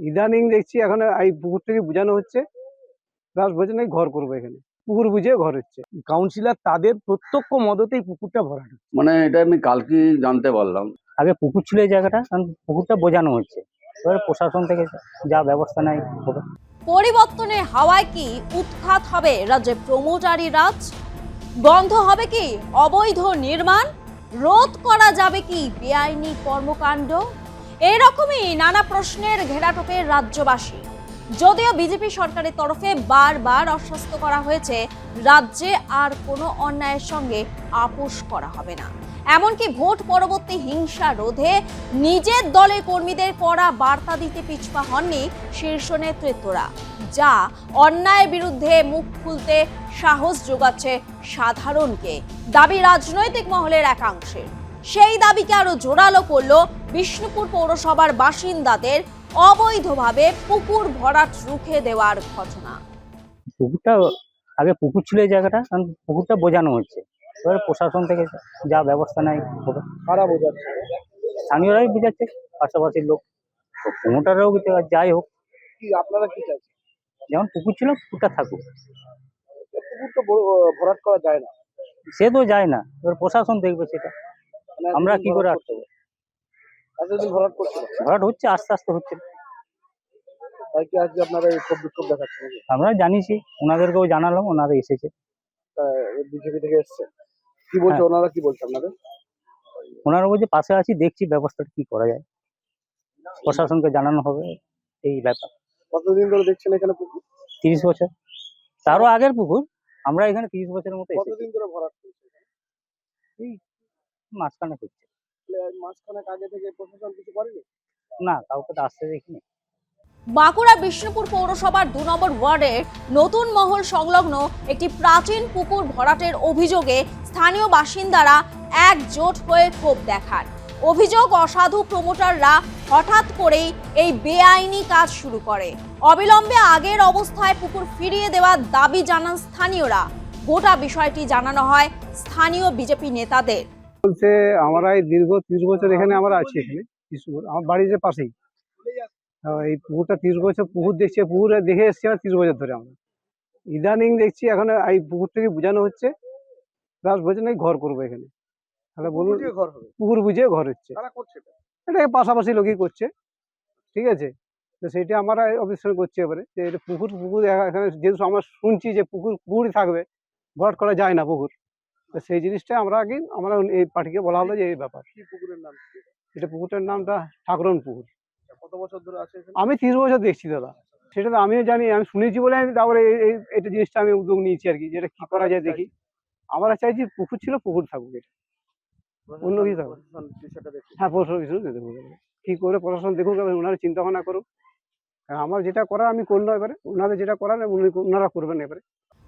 ইদানিং দেখছি এখন এই পুকুর থেকে বোঝানো হচ্ছে, প্লাস বলছে নাকি ঘর করবো এখানে, পুকুর বুঝে ঘর হচ্ছে। কাউন্সিলর তাদের প্রত্যক্ষ মদতেই পুকুরটা ভরাট হচ্ছে। মানে এটা আমি কালকেই জানতে পারলাম। আগে পুকুর ছিল এই জায়গাটা, কারণ পুকুরটা বোঝানো হচ্ছে, এবারে প্রশাসন থেকে যা ব্যবস্থা নেয় হবে। পরিবর্তনের হাওয়ায় কি উৎখাত হবে রাজ্যে প্রমোটারি রাজ? বন্ধ হবে কি অবৈধ নির্মাণ? রোধ করা যাবে কি বেআইনি কর্মকাণ্ড? এরকমই নানা প্রশ্নের ঘেরাটোপে রাজ্যবাসী। যদিও বিজেপি সরকারের তরফে বারবার আশ্বস্ত করা হয়েছে রাজ্যে আর কোনো অন্যায়ের সঙ্গে আপোষ করা হবে না, এমনকি ভোট পরবর্তী হিংসা রোধে নিজের দলের কর্মীদের কড়া বার্তা দিতে পিছপা হননি শীর্ষ নেতৃত্বরা, যা অন্যায়ের বিরুদ্ধে মুখ খুলতে সাহস যোগাচ্ছে সাধারণকে। দাবি রাজনৈতিক মহলের একাংশের। সেই দাবিকে আরো জোরালো করল বিষ্ণুপুর পৌরসভার বাসিন্দাদের অবৈধভাবে পুকুর ভরাট রুখে দেওয়ার ঘটনা। পুকুরটা আগে পুকুর ছিল এই জায়গাটা, কারণ পুকুরটা বোঝানো হচ্ছে, এবারে প্রশাসন থেকে যা ব্যবস্থা নেয় হবে। কারা বোঝাচ্ছে? স্থানীয়রাই বোঝাচ্ছে, পাশাপাশির লোক, প্রমোটাররাও যাই হোক। কি আপনারা কি চাইছেন? যেমন পুকুর ছিল পুকুরটা থাকুক। পুকুর তো ভরাট করা যায় না, সে তো যায় না, এবার প্রশাসন দেখবে সেটা, আমরা কি করে আটকে দেবো? এতদিন ভরাট করছে না, ভরাট হচ্ছে, আস্তে আস্তে হচ্ছে। তাই কি আজকে আপনারা এই ক্ষোভ বিক্ষোভ দেখাচ্ছেন? আমরা জানিয়েছি, ওনাদেরকেও জানালাম, ওনারা এসেছে। বিজেপি থেকে এসছে, কি বলছে ওনারা? কি বলছে আপনাদের? ওনারা বলছে পাশে আছি, দেখছি ব্যবস্থাটা কি করা যায়, প্রশাসনকে জানানো হবে এই ব্যাপার। কতদিন ধরে দেখছেন এখানে পুকুর? 30 বছর, তারও আগের পুকুর। আমরা এখানে 30 বছরের মতো এসেছি। কতদিন ধরে ভরাট করছে? এই মাঝখানে হচ্ছে। মাঝখানে আগে থেকে প্রশাসন কিছু করেনি? না, কাউকে তো আসতে দেখিনি। বাঁকুড়া বিষ্ণুপুর পৌরসভার 2 নম্বর ওয়ার্ডের নতুন মহল সংলগ্ন একটি প্রাচীন পুকুর ভরাটের অভিযোগে স্থানীয় বাসিন্দারা একজোট হয়ে ক্ষোভ দেখান। অভিযোগ, অসাধু প্রমোটাররা হঠাৎ করেই এই বেআইনি কাজ শুরু করে। অবিলম্বে আগের অবস্থায় পুকুর ফিরিয়ে দেওয়ার দাবি জানান স্থানীয়রা। গোটা বিষয়টি জানানো হয় স্থানীয় বিজেপি নেতাদের। বলছে আমরা এই দীর্ঘ 30 বছর এখানে আমরা আছি, এখানে বিষ্ণুপুর আমার বাড়ির যে পাশেই। এই পুকুরটা 30 বছর পুকুর দেখছি, পুকুরে দেখে এসছি আমরা 30 বছর ধরে। আমরা ইদানিং দেখছি এখন এই পুকুর থেকে বোঝানো হচ্ছে, প্লাস বলছে নাকি ঘর করবো এখানে। তাহলে বলুন, পুকুর বুঝে ঘর হচ্ছে, এটা পাশাপাশি লোকই করছে, ঠিক আছে? তো সেটা আমরা অবস্থান করছি এবারে যে এটা পুকুর পুকুর এখানে যেহেতু আমরা শুনছি যে পুকুরই থাকবে, ভরাট করা যায় না পুকুর। তো সেই জিনিসটা আমরা এই পার্টিকে বলা হলো যে এই ব্যাপার। কি পুকুরের নাম? এটা পুকুরটার নামটা ঠাকুরন পুকুর। কত বছর ধরে আছে? আমি 30 বছর দেখছি দাদা, সেটা তো আমিও জানি, আমি শুনেছি বলে আমি তারপরে এটা জিনিসটা আমি উদ্যোগ নিয়েছি আর কি, যেটা কি করা যায় দেখি। আমরা চাইছি পুকুর ছিল পুকুর থাকুক, এটা অন্য কিছু থাকুক। হ্যাঁ, প্রশাসন দেখুক, কি করে প্রশাসন দেখুক, ওনারা চিন্তা ভাবনা করুক। আমার যেটা করার আমি করলো, এবারে ওনাদের যেটা করার ওনারা করবেন এবারে।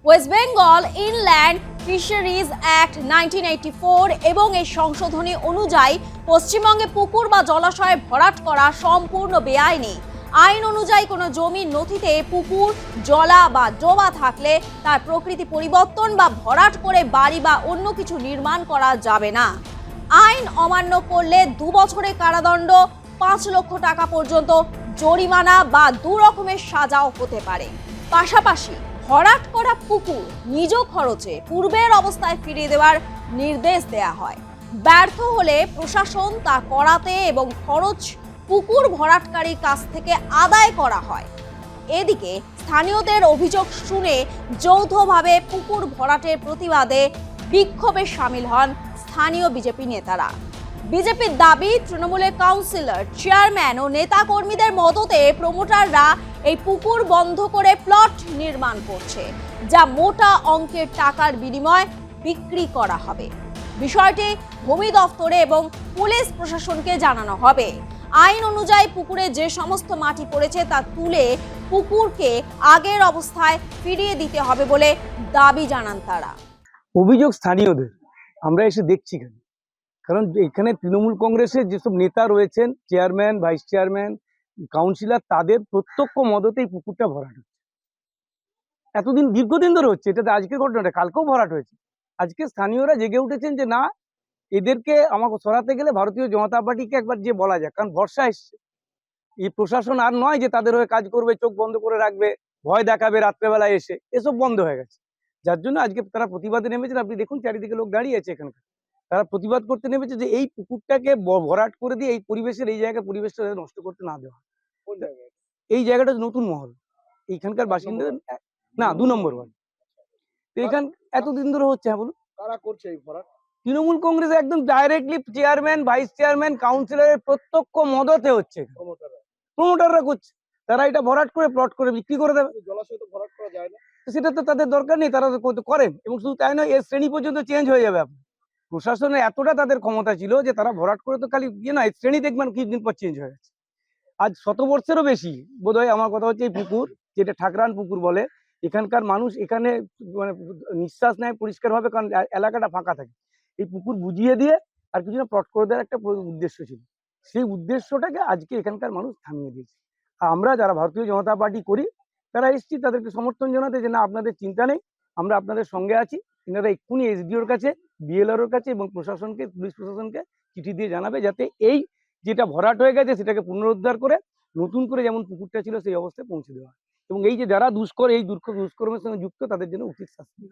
West Bengal inland fisheries act 1984 এবং এই সংশোধনী অনুযায়ী পশ্চিমবঙ্গে পুকুর বা জলাশয়ে ভরাট করা সম্পূর্ণ বেআইনি। আইন অনুযায়ী কোনো জমির নথিতে পুকুর, জলা বা ডোবা থাকলে তার প্রকৃতি পরিবর্তন বা ভরাট করে বাড়ি বা অন্য কিছু নির্মাণ করা যাবে না। আইন অমান্য করলে 2 বছরের কারাদণ্ড, 5 লক্ষ টাকা পর্যন্ত জরিমানা বা 2 রকমের সাজাও হতে পারে। পাশাপাশি ভরাট করা পুকুর নিজ খরচে পূর্বের অবস্থায় ফিরিয়ে দেওয়ার নির্দেশ দেয়া হয়। ব্যর্থ হলে প্রশাসন তা করাতে এবং খরচ পুকুর ভরাটকারীর কাছ থেকে আদায় করা হয়। এদিকে স্থানীয়দের অভিযোগ শুনে যৌথভাবে পুকুর ভরাটের প্রতিবাদে বিক্ষোভে সামিল হন স্থানীয় বিজেপি নেতারা। বিজেপির দাবি, তৃণমূলের কাউন্সিলর, চেয়ারম্যান ও নেতা কর্মীদের মদতে প্রমোটাররা এই পুকুর বন্ধ করে প্লট নির্মাণ করছে, যা মোটা অঙ্কের টাকার বিনিময়ে বিক্রি করা হবে। বিষয়টি ভূমি দফতরে এবং পুলিশ প্রশাসনকে জানানো হবে। আইন অনুযায়ী পুকুরে যে সমস্ত মাটি পড়েছে তা তুলে পুকুরকে আগের অবস্থায় ফিরিয়ে দিতে হবে বলে দাবি জানান তারা। অভিযোগ স্থানীয়দের, আমরা এসে দেখছি কেন, কারণ এখানে তৃণমূল কংগ্রেসের যেসব নেতা রয়েছেন, চেয়ারম্যান, ভাইস চেয়ারম্যান, কাউন্সিলর, তাদের প্রত্যক্ষ মদতেই পুকুরটা ভরাট হচ্ছে। এতদিন, দীর্ঘদিন ধরে হচ্ছে, এটাতে আজকের ঘটনাটা, কালকেও ভরাট হয়েছে। আজকে স্থানীয়রা জেগে উঠেছেন যে না, এদেরকে আমাকে সরাতে গেলে ভারতীয় জনতা পার্টিকে একবার যে বলা যায়, কারণ বর্ষা এসছে, এই প্রশাসন আর নয় যে তাদের হয়ে কাজ করবে, চোখ বন্ধ করে রাখবে, ভয় দেখাবে রাত্রেবেলায় এসে, এসব বন্ধ হয়ে গেছে। যার জন্য আজকে তারা প্রতিবাদে নেমেছেন। আপনি দেখুন চারিদিকে লোক দাঁড়িয়ে আছে এখানকার, তারা প্রতিবাদ করতে নেমেছে যে এই পুকুরটাকে ভরাট করে দিয়ে এই পরিবেশের এই জায়গায় পরিবেশটা যাতে নষ্ট করতে না দেওয়া হয়। এই জায়গাটা হচ্ছে নতুন মহল, এইখানকার বাসিন্দা না 2 নম্বর ওয়ার্ড। তো এখান এতদিন ধরে হচ্ছে। হ্যাঁ বলুন, কারা করছে এই ভরাট? তৃণমূল কংগ্রেস একদম ডাইরেক্টলি চেয়ারম্যান, ভাইস চেয়ারম্যান, কাউন্সিলরের প্রত্যক্ষ মদতে হচ্ছে। প্রমোটাররা? প্রমোটাররা করছে, তারা এটা ভরাট করে প্লট করে বিক্রি করে দেবে। জলাশয় তো ভরাট করা যায় না। তো সেটা তো তাদের দরকার নেই, তারা তো করেন। এবং শুধু তাই নয়, এর শ্রেণী পর্যন্ত চেঞ্জ হয়ে যাবে। আপনি প্রশাসনের এতটা তাদের ক্ষমতা ছিল যে তারা ভরাট করে তো খালি না, শ্রেণী দেখবেন কিছুদিন পর চেঞ্জ হয়ে গেছে। আজ 100 বছরেরও বেশি বোধহয়। আমার কথা হচ্ছে এই পুকুর, যেটা ঠাকরান পুকুর বলে, এখানকার মানুষ এখানে মানে নিঃশ্বাস নেয় পরিষ্কারভাবে, কারণ এলাকাটা ফাঁকা থাকে। এই পুকুর বুঝিয়ে দিয়ে আর কিছু না, প্লট করে দেওয়ার একটা উদ্দেশ্য ছিল। সেই উদ্দেশ্যটাকে আজকে এখানকার মানুষ থামিয়ে দিয়েছে। আর আমরা যারা ভারতীয় জনতা পার্টি করি, তারা এসছি তাদেরকে সমর্থন জানাতে যে না, আপনাদের চিন্তা নেই, আমরা আপনাদের সঙ্গে আছি। এনারা এক্ষুনি এসডিওর কাছে, বিএলআরওর কাছে এবং প্রশাসনকে, পুলিশ প্রশাসনকে চিঠি দিয়ে জানাবে যাতে এই যেটা ভরাট হয়ে গেছে সেটাকে পুনরুদ্ধার করে নতুন করে যেমন পুকুরটা ছিল সেই অবস্থায় পৌঁছে দেওয়া হয়। এবং এই যে যারা এই দুষ্কর্মের সঙ্গে যুক্ত, তাদের জন্য উচিত শাস্তি।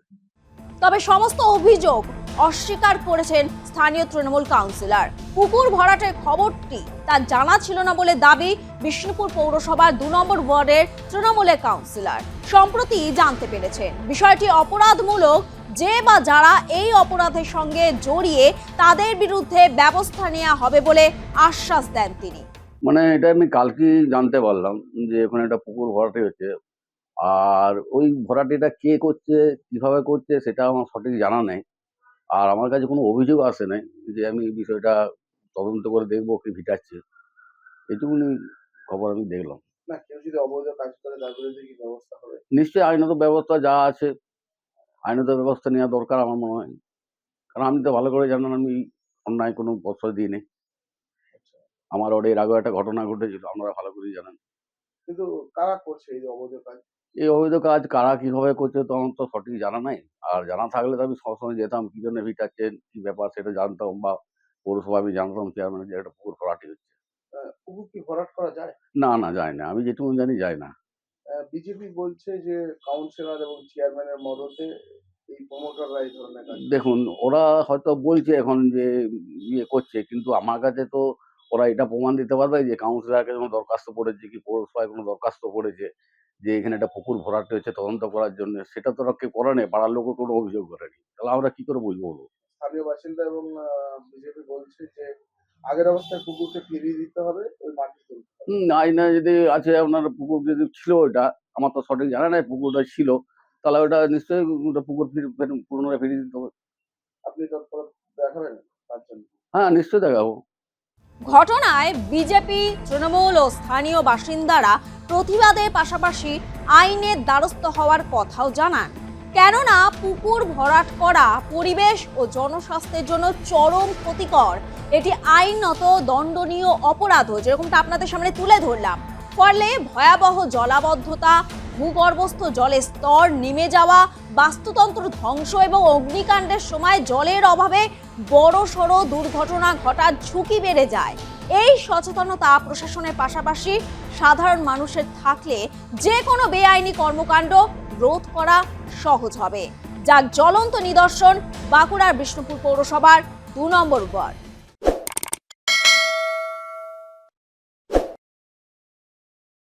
তবে সমস্ত অভিযোগ অস্বীকার করেছেন স্থানীয় তৃণমূল কাউন্সিলর। পুকুর ভরাটের খবরটি তার জানা ছিল না বলে দাবি বিষ্ণুপুর পৌরসভার 2 নম্বর ওয়ার্ডের তৃণমূলের কাউন্সিলর। সম্প্রতি জানতে পেরেছেন বিষয়টি অপরাধমূলক, যে বা যারা এই অপরাধের সঙ্গে জড়িয়ে তাদের বিরুদ্ধে ব্যবস্থা নেওয়া হবে বলে আশ্বাস দেন তিনি। মানে এটা আমি কালকেই জানতে পারলাম যে ওখানে একটা পুকুর ভরাটি হচ্ছে। আর ওই ভরাটিটা কে করছে, কিভাবে করছে, সেটা আমার সঠিক জানা নেই। আর আমার কাছে কোনো অভিযোগ আসে নাই যে আমি এই বিষয়টা তদন্ত করে দেখবো কি ভিটাচ্ছে। এটুকুনি খবর আমি দেখলাম। না, কেউ যদি অবৈধ কাজ করে তার বিরুদ্ধে কি ব্যবস্থা হবে? নিশ্চয়ই আইনত ব্যবস্থা যা আছে, আইনত ব্যবস্থা নেওয়া দরকার আমার মনে হয়। কারণ আমি তো ভালো করে জানেন আমি অন্যায় কোনো প্রশ্রয় দিই নি। আমার ওর এর আগেও একটা ঘটনা ঘটেছিল, আপনারা ভালো করেই জানেন। কিন্তু কারা করছে এই যে অবৈধ কাজ? এই অবৈধ কাজ কারা কিভাবে করছে তো আমার তো সঠিক জানা নাই। আর জানা থাকলে তো আমি সবসময় যেতাম, কি জন্য ভিটাচ্ছেন, কি ব্যাপার সেটা জানতাম, বা পৌরসভা আমি জানতাম চেয়ারম্যান যে একটা পুকুর ভরাটি হচ্ছে। পুকুর কি ভরাট করা যায়? না না, যায় না, আমি যেটুকু জানি যায় না। বিজেপি বলছে যে কাউন্সিলর এবং চেয়ারম্যানের মদতে এই প্রমোটাররা এই ধরনের কাজ। দেখুন, ওরা হয়তো বলছে এখন যে ইয়ে করছে, কিন্তু আমার কাছে তো ওরা এটা প্রমাণ দিতে পারবে যে কাউন্সিলরকে কোনো দরখাস্ত পড়েছে কি পৌরসভায় কোনো দরখাস্ত পড়েছে যে এখানে একটা পুকুর ভরাটি হচ্ছে তদন্ত করার জন্য, সেটা তো ওরা কেউ করে নেই, পাড়ার লোকও কোনো অভিযোগ করেনি। তাহলে আমরা কি করে বুঝবো বলুন? স্থানীয় বাসিন্দা এবং বিজেপি বলছে যে আগের অবস্থায় পুকুরকে ফিরিয়ে দিতে হবে, ওই মাটি তুলতে হবে। আইনে যদি আছে আপনার পুকুর যদি ছিল, ওইটা আমার তো সঠিক জানা নাই, পুকুরটা ছিল, তাহলে ওটা নিশ্চয়ই ওটা পুকুর পুনরায় ফিরিয়ে দিতে হবে। আপনি তৎপর দেখাবেন তার জন্য? হ্যাঁ, নিশ্চয়ই দেখাবো। ঘটনায় বিজেপি, তৃণমূল ও স্থানীয় বাসিন্দারা প্রতিবাদের পাশাপাশি আইনের দ্বারস্থ হওয়ার কথাও জানান। কেননা পুকুর ভরাট করা পরিবেশ ও জনস্বাস্থ্যের জন্য চরম ক্ষতিকর। এটি আইনত দণ্ডনীয় অপরাধও, যেরকমটা আপনাদের সামনে তুলে ধরলাম। ফলে ভয়াবহ জলাবদ্ধতা, ভূগর্ভস্থ জলের স্তর নেমে যাওয়া, বাস্তুতন্ত্র ধ্বংস এবং অগ্নিকাণ্ডের সময় জলের অভাবে বড়সড় দুর্ঘটনা ঘটার ঝুঁকি বেড়ে যায়। এই সচেতনতা প্রশাসনের পাশাপাশি সাধারণ মানুষের থাকলে যে কোনো বেআইনি কর্মকাণ্ড রোধ করা সহজ হবে, যার জ্বলন্ত নিদর্শন বাঁকুড়ার বিষ্ণুপুর পৌরসভার 2 নম্বর ওয়ার্ড।